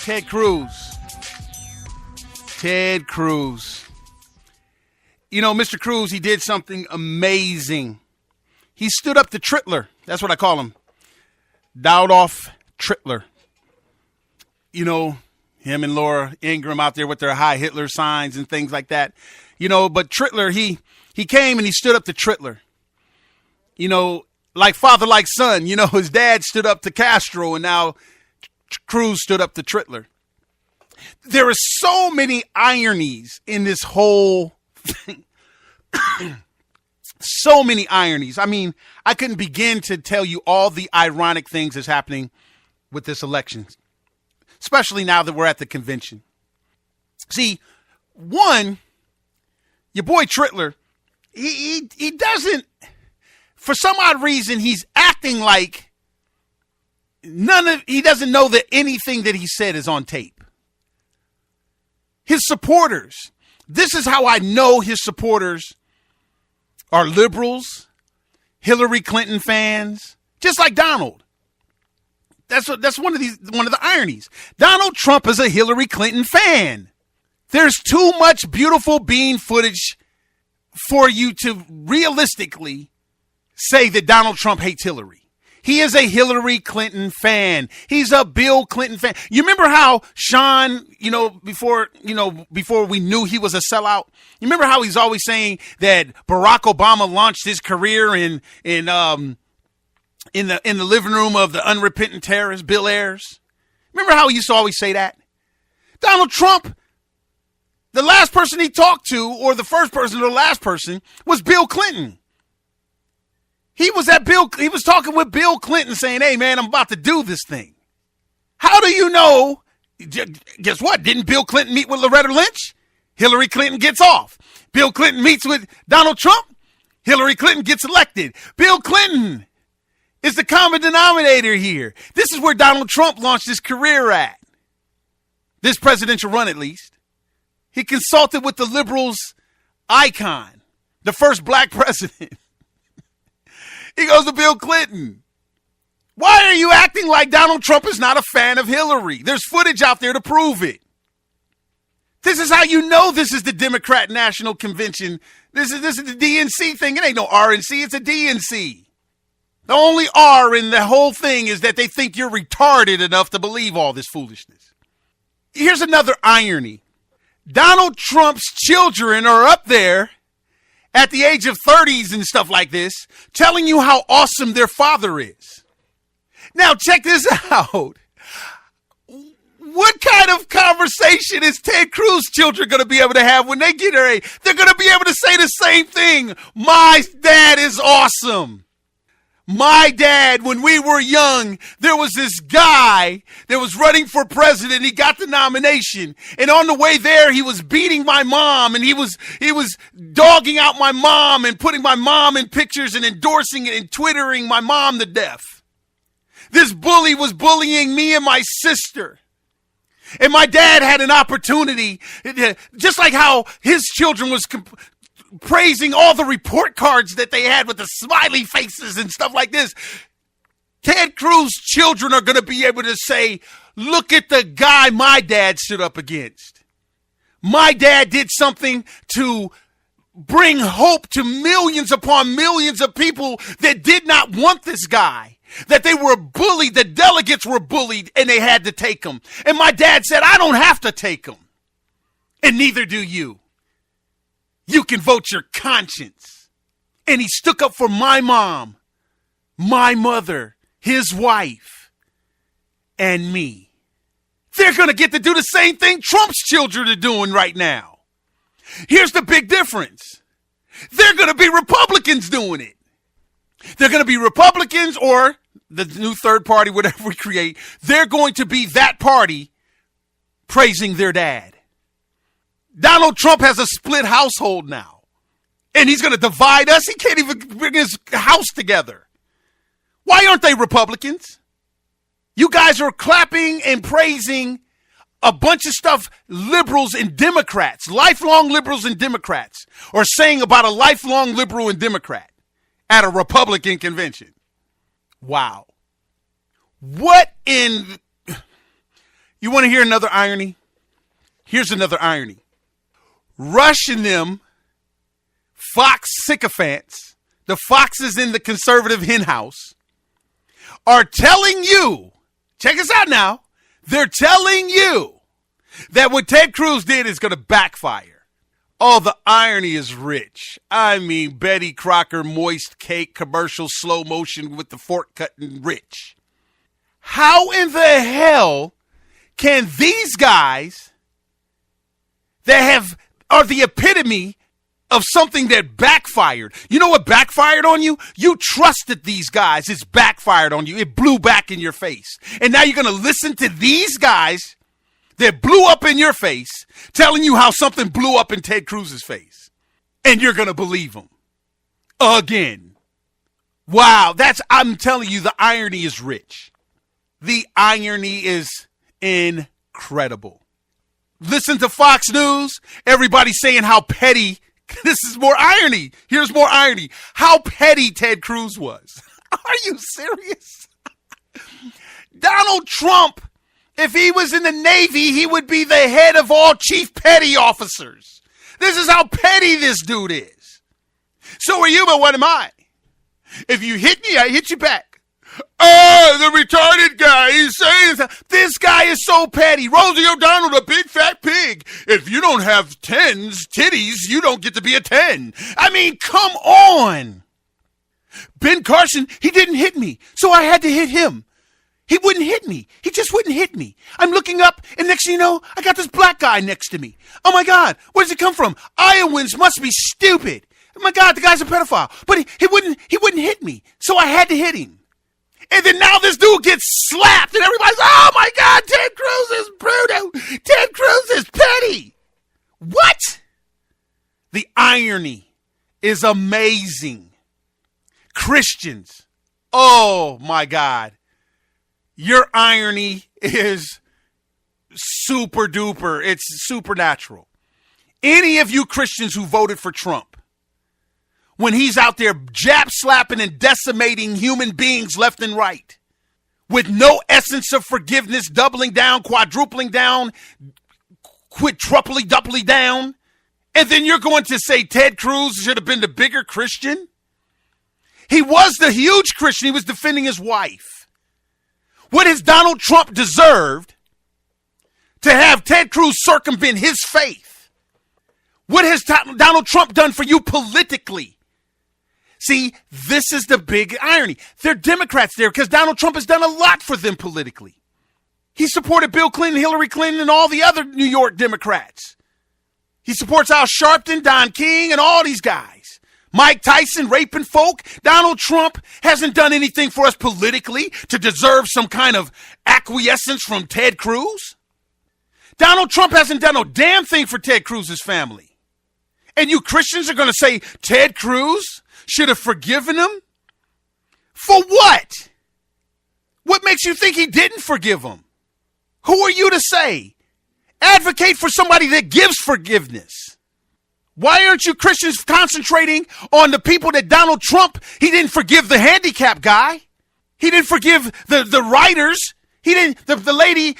Ted Cruz. Ted Cruz. You know, Mr. Cruz, he did something amazing. He stood up to Trittler. That's what I call him. Dowd-off Trittler. You know, him and Laura Ingraham out there with their High Hitler signs and things like that. You know, but Trittler, he came and he stood up to Trittler. You know, like father, like son. You know, his dad stood up to Castro, and now Cruz stood up to Trittler. There are so many ironies in this whole thing. So many ironies. I mean, I couldn't begin to tell you all the ironic things that's happening with this election, especially now that we're at the convention. See, one, your boy Trittler, he doesn't, for some odd reason, he's acting like he doesn't know that anything that he said is on tape. His supporters, this is how I know his supporters are liberals, Hillary Clinton fans, just like Donald. That's one of the ironies. Donald Trump is a Hillary Clinton fan. There's too much beautiful bean footage for you to realistically say that Donald Trump hates Hillary. He is a Hillary Clinton fan. He's a Bill Clinton fan. You remember how Sean, before we knew he was a sellout, you remember how he's always saying that Barack Obama launched his career in the living room of the unrepentant terrorist, Bill Ayers? Remember how he used to always say that? Donald Trump, the last person he talked to, or the first person or the last person, was Bill Clinton. He was talking with Bill Clinton saying, hey, man, I'm about to do this thing. How do you know? Guess what? Didn't Bill Clinton meet with Loretta Lynch? Hillary Clinton gets off. Bill Clinton meets with Donald Trump. Hillary Clinton gets elected. Bill Clinton is the common denominator here. This is where Donald Trump launched his career at. This presidential run, at least. He consulted with the liberals' icon, the first black president. He goes to Bill Clinton. Why are you acting like Donald Trump is not a fan of Hillary? There's footage out there to prove it. This is how you know this is the Democrat National Convention. This is the DNC thing. It ain't no RNC, it's a DNC. The only R in the whole thing is that they think you're retarded enough to believe all this foolishness. Here's another irony. Donald Trump's children are up there at the age of 30s and stuff like this, telling you how awesome their father is. Now, check this out. What kind of conversation is Ted Cruz children going to be able to have when they get their age? They're going to be able to say the same thing. My dad is awesome. My dad, when we were young, there was this guy that was running for president. He got the nomination. And on the way there, he was beating my mom, and he was dogging out my mom and putting my mom in pictures and endorsing it and twittering my mom to death. This bully was bullying me and my sister. And my dad had an opportunity, just like how his children was praising all the report cards that they had with the smiley faces and stuff like this. Ted Cruz's children are going to be able to say, look at the guy my dad stood up against. My dad did something to bring hope to millions upon millions of people that did not want this guy, that they were bullied, the delegates were bullied, and they had to take him. And my dad said, I don't have to take him, and neither do you. You can vote your conscience. And he stuck up for my mom, my mother, his wife, and me. They're going to get to do the same thing Trump's children are doing right now. Here's the big difference. They're going to be Republicans doing it. They're going to be Republicans or the new third party, whatever we create. They're going to be that party praising their dad. Donald Trump has a split household now, and he's going to divide us. He can't even bring his house together. Why aren't they Republicans? You guys are clapping and praising a bunch of stuff liberals and Democrats, lifelong liberals and Democrats, are saying about a lifelong liberal and Democrat at a Republican convention. Wow. What in... You want to hear another irony? Here's another irony. Rush and them Fox sycophants, the foxes in the conservative henhouse, are telling you, check us out now, they're telling you that what Ted Cruz did is going to backfire. Oh, the irony is rich. I mean, Betty Crocker, moist cake, commercial, slow motion with the fork cutting rich. How in the hell can these guys that are the epitome of something that backfired? You know what backfired on you? You trusted these guys. It's backfired on you. It blew back in your face. And now you're going to listen to these guys that blew up in your face telling you how something blew up in Ted Cruz's face. And you're going to believe them. Again. Wow. I'm telling you, the irony is rich. The irony is incredible. Listen to Fox News. Everybody's saying how petty. This is more irony. Here's more irony. How petty Ted Cruz was. Are you serious? Donald Trump, if he was in the Navy, he would be the head of all chief petty officers. This is how petty this dude is. So are you, but what am I? If you hit me, I hit you back. Oh, the retarded guy, he's saying this guy is so petty. Rosie O'Donnell, a big fat pig. If you don't have titties, you don't get to be a 10. I mean, come on. Ben Carson, he didn't hit me, so I had to hit him. He wouldn't hit me. He just wouldn't hit me. I'm looking up, and next thing you know, I got this black guy next to me. Oh, my God, where does it come from? Iowans must be stupid. Oh, my God, the guy's a pedophile. But he wouldn't hit me, so I had to hit him. And then now this dude gets slapped, and everybody's, oh, my God, Ted Cruz is brutal. Ted Cruz is petty. What? The irony is amazing. Christians, oh, my God. Your irony is super duper. It's supernatural. Any of you Christians who voted for Trump, when he's out there jab slapping and decimating human beings left and right, with no essence of forgiveness, doubling down, quadrupling down, quadruply, doubly down, and then you're going to say Ted Cruz should have been the bigger Christian? He was the huge Christian. He was defending his wife. What has Donald Trump deserved to have Ted Cruz circumvent his faith? What has Donald Trump done for you politically? See, this is the big irony. They're Democrats there because Donald Trump has done a lot for them politically. He supported Bill Clinton, Hillary Clinton, and all the other New York Democrats. He supports Al Sharpton, Don King, and all these guys. Mike Tyson raping folk. Donald Trump hasn't done anything for us politically to deserve some kind of acquiescence from Ted Cruz. Donald Trump hasn't done a damn thing for Ted Cruz's family. And you Christians are going to say Ted Cruz should have forgiven him? For what? What makes you think he didn't forgive him? Who are you to say? Advocate for somebody that gives forgiveness. Why aren't you Christians concentrating on the people that Donald Trump, he didn't forgive the handicapped guy. He didn't forgive the writers. He didn't, the lady,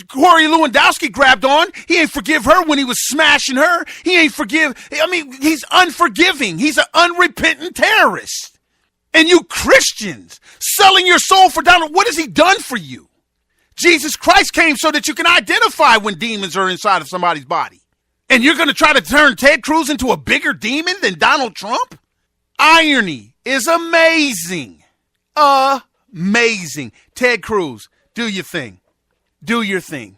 Corey Lewandowski grabbed on. He ain't forgive her when he was smashing her. He ain't forgive. I mean, he's unforgiving. He's an unrepentant terrorist. And you Christians selling your soul for Donald, what has he done for you? Jesus Christ came so that you can identify when demons are inside of somebody's body. And you're going to try to turn Ted Cruz into a bigger demon than Donald Trump? Irony is amazing. Amazing. Ted Cruz, do your thing. Do your thing.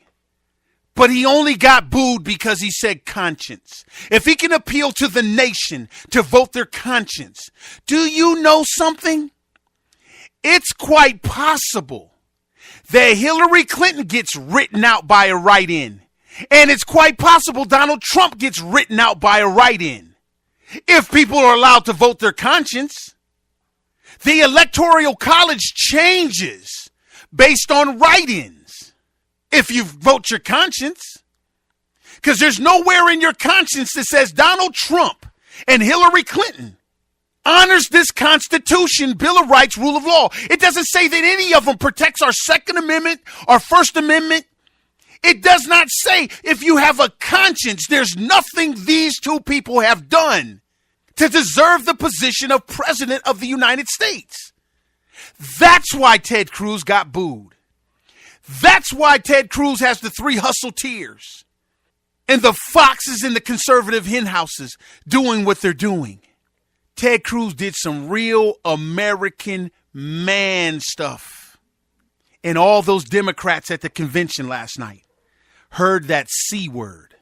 But he only got booed because he said conscience. If he can appeal to the nation to vote their conscience, do you know something? It's quite possible that Hillary Clinton gets written out by a write-in. And it's quite possible Donald Trump gets written out by a write-in. If people are allowed to vote their conscience, the Electoral College changes based on write-ins. If you vote your conscience, because there's nowhere in your conscience that says Donald Trump and Hillary Clinton honors this Constitution, Bill of Rights, rule of law. It doesn't say that any of them protects our Second Amendment, our First Amendment. It does not say if you have a conscience. There's nothing these two people have done to deserve the position of president of the United States. That's why Ted Cruz got booed. That's why Ted Cruz has the 3 hustle tears and the foxes in the conservative hen houses doing what they're doing. Ted Cruz did some real American man stuff. And all those Democrats at the convention last night heard that C word.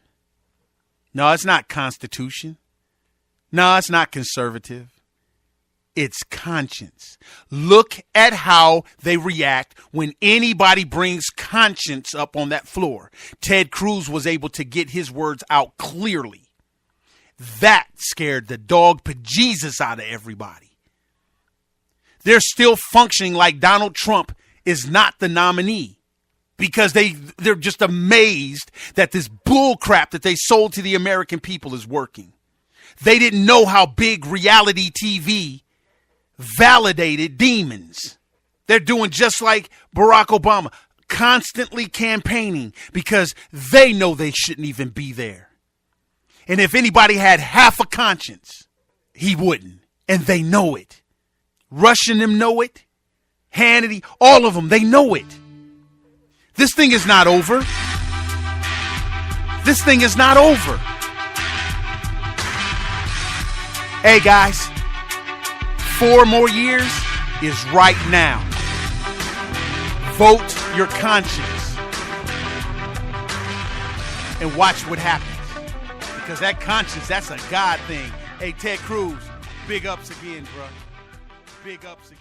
No, it's not Constitution. No, it's not conservative. It's conscience. Look at how they react when anybody brings conscience up on that floor. Ted Cruz was able to get his words out clearly. That scared the dog bejesus out of everybody. They're still functioning like Donald Trump is not the nominee because they're just amazed that this bull crap that they sold to the American people is working. They didn't know how big reality TV validated demons. They're doing just like Barack Obama, constantly campaigning because they know they shouldn't even be there. And if anybody had half a conscience, he wouldn't. And they know it. Rush and them know it. Hannity, all of them, they know it. This thing is not over. This thing is not over. Hey guys, 4 more years is right now. Vote your conscience and watch what happens. Because that conscience, that's a God thing. Hey, Ted Cruz, big ups again, bro. Big ups again.